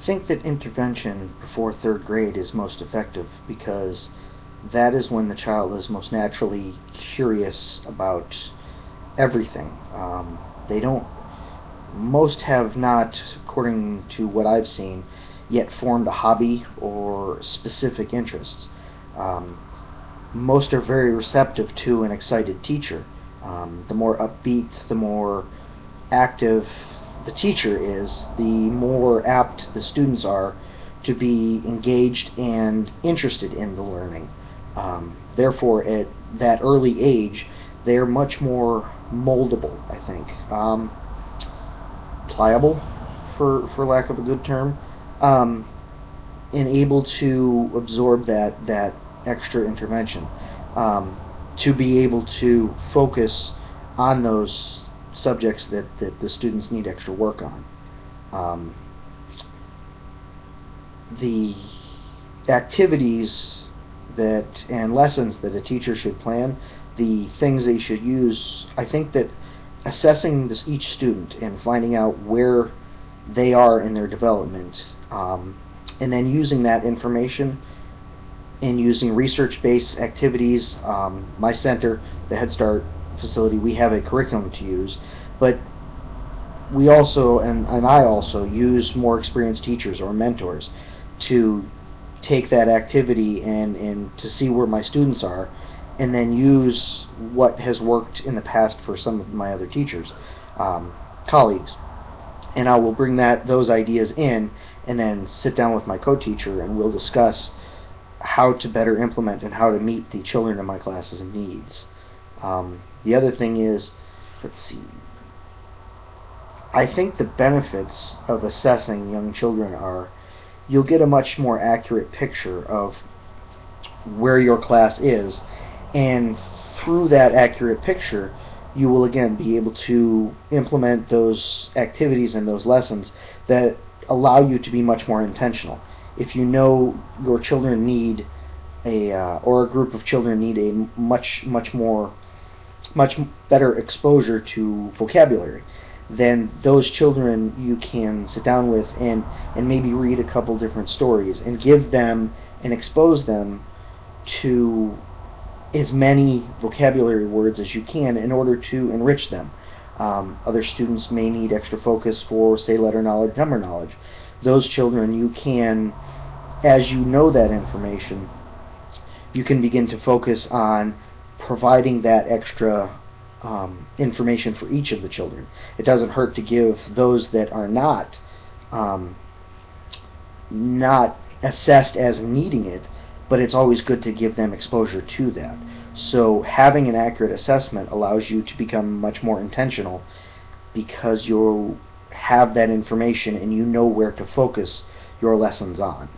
think that intervention before third grade is most effective because that is when the child is most naturally curious about everything. They don't, most have not, according to what I've seen, yet formed a hobby or specific interests. Most are very receptive to an excited teacher. The more upbeat, the more active the teacher is, the more apt the students are to be engaged and interested in the learning. Therefore, at that early age, they're much more moldable, I think. Pliable, for lack of a good term, and able to absorb that extra intervention, to be able to focus on those subjects that the students need extra work on. The activities and lessons that a teacher should plan, the things they should use, I think that assessing each student and finding out where they are in their development, and then using that information and using research-based activities. My center, the Head Start facility, we have a curriculum to use, but we also, and I also, use more experienced teachers or mentors to take that activity and to see where my students are, and then use what has worked in the past for some of my other teachers, colleagues. And I will bring those ideas in and then sit down with my co-teacher and we'll discuss how to better implement and how to meet the children in my classes' needs. The other thing is, let's see, I think the benefits of assessing young children are you'll get a much more accurate picture of where your class is, and through that accurate picture you will again be able to implement those activities and those lessons that allow you to be much more intentional. If you know your children need or a group of children need a much better exposure to vocabulary, then those children you can sit down with and maybe read a couple different stories and give them and expose them to as many vocabulary words as you can in order to enrich them. Other students may need extra focus for, say, letter knowledge, number knowledge. Those children, you can, as you know that information, you can begin to focus on providing that extra information for each of the children. It doesn't hurt to give those that are not assessed as needing it, but it's always good to give them exposure to that. So having an accurate assessment allows you to become much more intentional because you'll have that information and you know where to focus your lessons on.